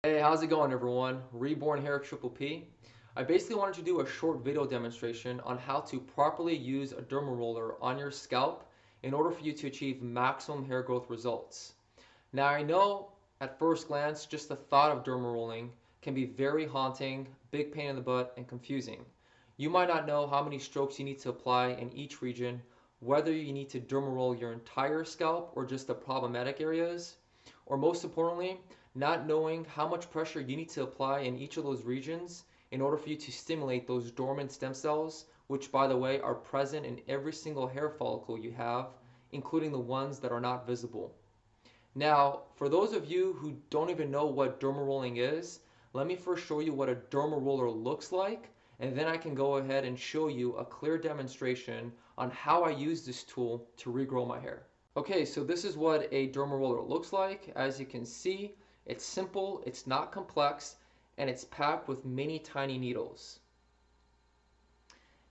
Hey, how's it going everyone? Reborn here at Triple P. I basically wanted to do a short video demonstration on how to properly use a Dermaroller on your scalp in order for you to achieve maximum hair growth results. Now I know at first glance just the thought of dermarolling can be very haunting, big pain in the butt, and confusing. You might not know how many strokes you need to apply in each region, whether you need to dermaroll your entire scalp or just the problematic areas, or most importantly, not knowing how much pressure you need to apply in each of those regions in order for you to stimulate those dormant stem cells, which by the way are present in every single hair follicle you have, including the ones that are not visible. Now, for those of you who don't even know what dermarolling is, let me first show you what a dermaroller looks like, and then I can go ahead and show you a clear demonstration on how I use this tool to regrow my hair. Okay, so this is what a dermaroller looks like. As you can see, it's simple, it's not complex, and it's packed with many tiny needles.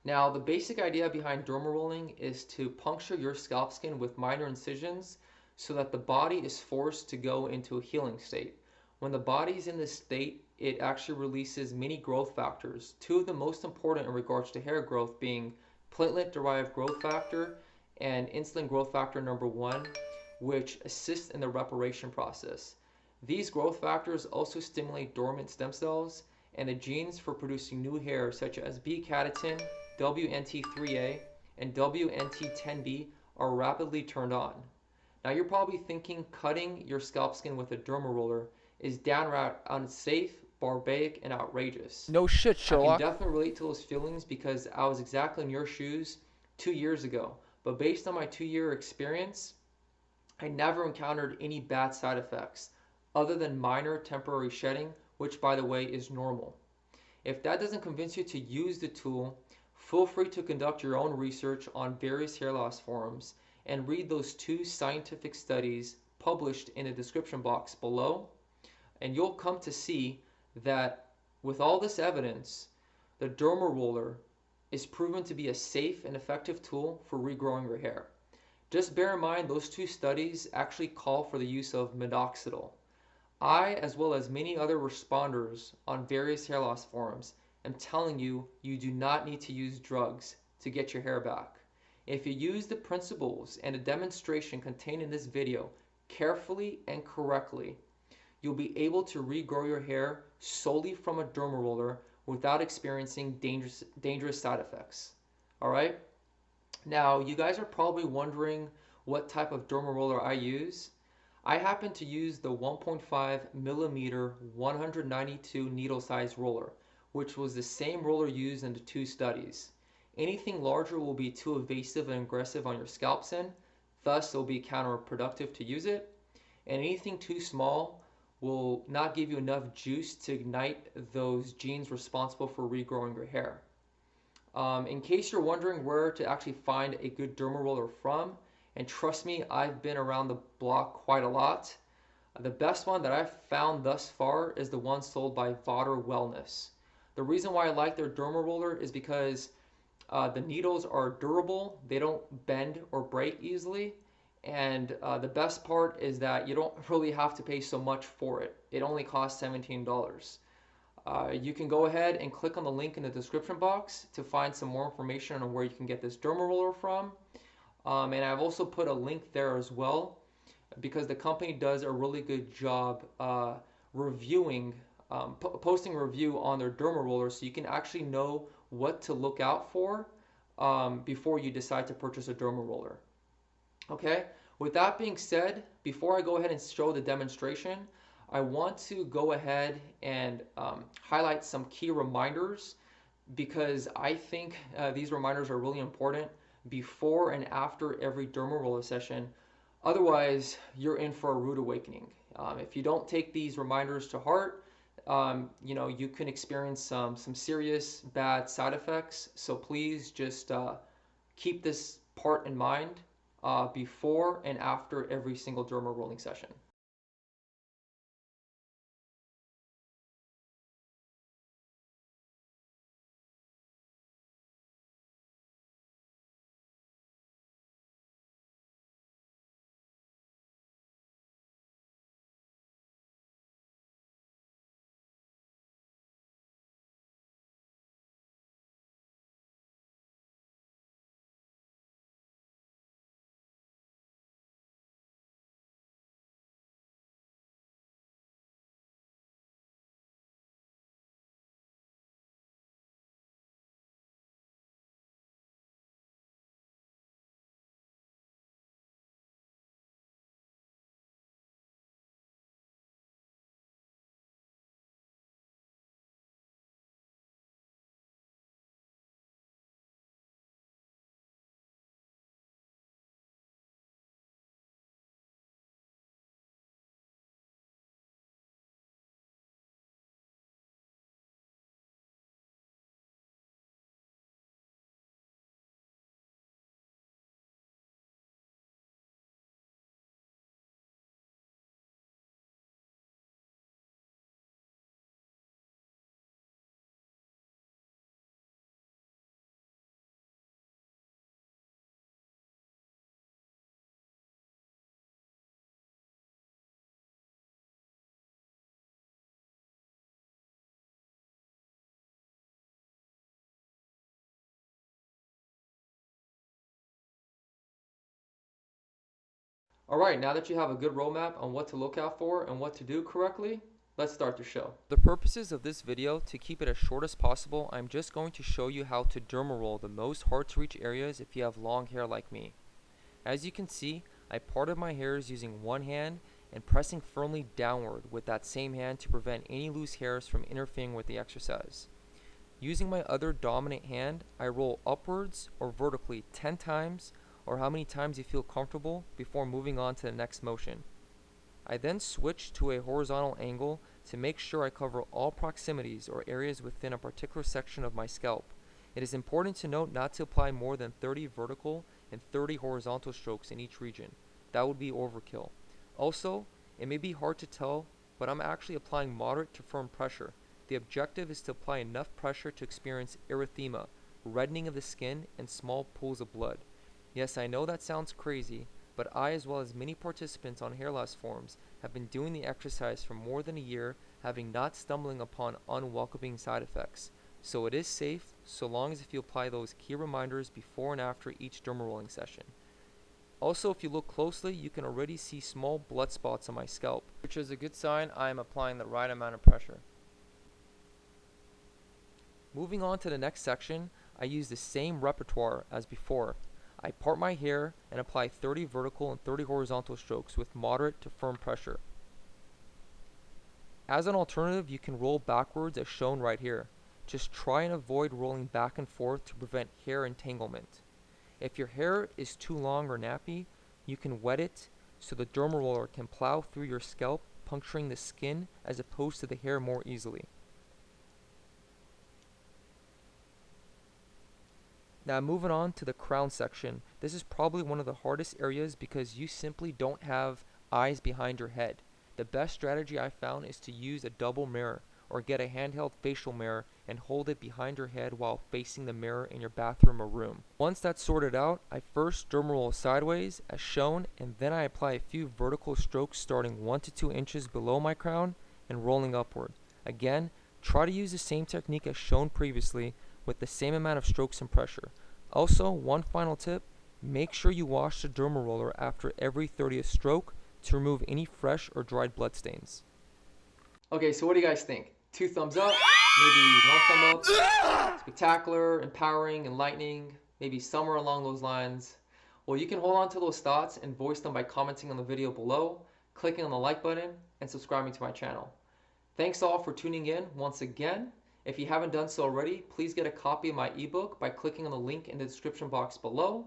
Now, the basic idea behind dermarolling is to puncture your scalp skin with minor incisions so that the body is forced to go into a healing state. When the body is in this state, it actually releases many growth factors, two of the most important in regards to hair growth being platelet derived growth factor and insulin growth factor number 1, which assist in the reparation process. These growth factors also stimulate dormant stem cells and the genes for producing new hair such as B-catechin, WNT3A, and WNT10B are rapidly turned on. Now you're probably thinking cutting your scalp skin with a dermaroller is downright unsafe, barbaric, and outrageous. No shit, I can Sherlock. definitely relate to those feelings because I was exactly in your shoes 2 years ago. But based on my 2 year experience, I never encountered any bad side effects other than minor temporary shedding, which by the way is normal. If that doesn't convince you to use the tool, feel free to conduct your own research on various hair loss forums and read those 2 scientific studies published in the description box below, and you'll come to see that with all this evidence, the Dermaroller is proven to be a safe and effective tool for regrowing your hair. Just bear in mind those 2 studies actually call for the use of minoxidil. I, as well as many other responders on various hair loss forums, am telling you, you do not need to use drugs to get your hair back. If you use the principles and a demonstration contained in this video carefully and correctly, you'll be able to regrow your hair solely from a dermaroller without experiencing dangerous side effects. All right? Now, you guys are probably wondering what type of dermaroller I use. I happen to use the 1.5 millimeter 192 needle size roller, which was the same roller used in the 2 studies. Anything larger will be too evasive and aggressive on your scalp skin, thus it will be counterproductive to use it. And anything too small will not give you enough juice to ignite those genes responsible for regrowing your hair. In case you're wondering where to actually find a good dermaroller from, and trust me, I've been around the block quite a lot. The best one that I've found thus far is the one sold by Vaughter Wellness. The reason why I like their dermaroller is because the needles are durable, they don't bend or break easily, and the best part is that you don't really have to pay so much for it. It only costs $17. You can go ahead and click on the link in the description box to find some more information on where you can get this dermaroller from. And I've also put a link there as well because the company does a really good job reviewing, posting a review on their dermaroller so you can actually know what to look out for before you decide to purchase a dermaroller. Okay, with that being said, before I go ahead and show the demonstration, I want to go ahead and highlight some key reminders because I think these reminders are really important before and after every dermaroller session. Otherwise, you're in for a rude awakening. If you don't take these reminders to heart, you can experience some serious bad side effects. So please just keep this part in mind before and after every single dermarolling session. Alright, now that you have a good roadmap on what to look out for and what to do correctly, let's start the show. For the purposes of this video, to keep it as short as possible, I'm just going to show you how to dermaroll the most hard to reach areas if you have long hair like me. As you can see, I parted my hairs using one hand and pressing firmly downward with that same hand to prevent any loose hairs from interfering with the exercise. Using my other dominant hand, I roll upwards or vertically 10 times, or how many times you feel comfortable, before moving on to the next motion. I then switch to a horizontal angle to make sure I cover all proximities or areas within a particular section of my scalp. It is important to note not to apply more than 30 vertical and 30 horizontal strokes in each region. That would be overkill. Also, it may be hard to tell, but I'm actually applying moderate to firm pressure. The objective is to apply enough pressure to experience erythema, reddening of the skin, and small pools of blood. Yes, I know that sounds crazy, but I, as well as many participants on hair loss forums, have been doing the exercise for more than a year, having not stumbling upon unwelcoming side effects. So it is safe, so long as if you apply those key reminders before and after each dermarolling session. Also, if you look closely, you can already see small blood spots on my scalp, which is a good sign I am applying the right amount of pressure. Moving on to the next section, I use the same repertoire as before. I part my hair and apply 30 vertical and 30 horizontal strokes with moderate to firm pressure. As an alternative, you can roll backwards as shown right here. Just try and avoid rolling back and forth to prevent hair entanglement. If your hair is too long or nappy, you can wet it so the dermaroller can plow through your scalp, puncturing the skin as opposed to the hair more easily. Now moving on to the crown section. This is probably one of the hardest areas because you simply don't have eyes behind your head. The best strategy I found is to use a double mirror or get a handheld facial mirror and hold it behind your head while facing the mirror in your bathroom or room. Once that's sorted out, I first dermaroll sideways as shown, and then I apply a few vertical strokes starting 1 to 2 inches below my crown and rolling upward. Again, try to use the same technique as shown previously with the same amount of strokes and pressure. Also, one final tip, make sure you wash the dermaroller after every 30th stroke to remove any fresh or dried blood stains. Okay, so what do you guys think? 2 thumbs up, maybe 1 thumb up, spectacular, empowering, enlightening, maybe somewhere along those lines. Well, you can hold on to those thoughts and voice them by commenting on the video below, clicking on the like button, and subscribing to my channel. Thanks all for tuning in once again. If you haven't done so already, please get a copy of my ebook by clicking on the link in the description box below.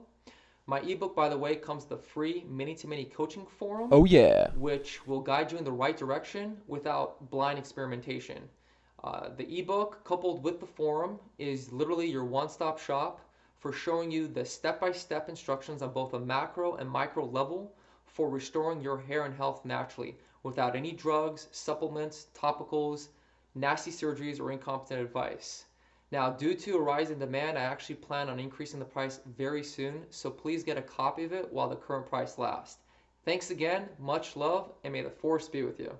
My ebook, by the way, comes with a free many-to-many coaching forum. Oh yeah. Which will guide you in the right direction without blind experimentation. The ebook, coupled with the forum, is literally your one-stop shop for showing you the step-by-step instructions on both a macro and micro level for restoring your hair and health naturally, without any drugs, supplements, topicals, nasty surgeries, or incompetent advice. Now, due to a rise in demand, I actually plan on increasing the price very soon, so please get a copy of it while the current price lasts. Thanks again, much love, and may the force be with you.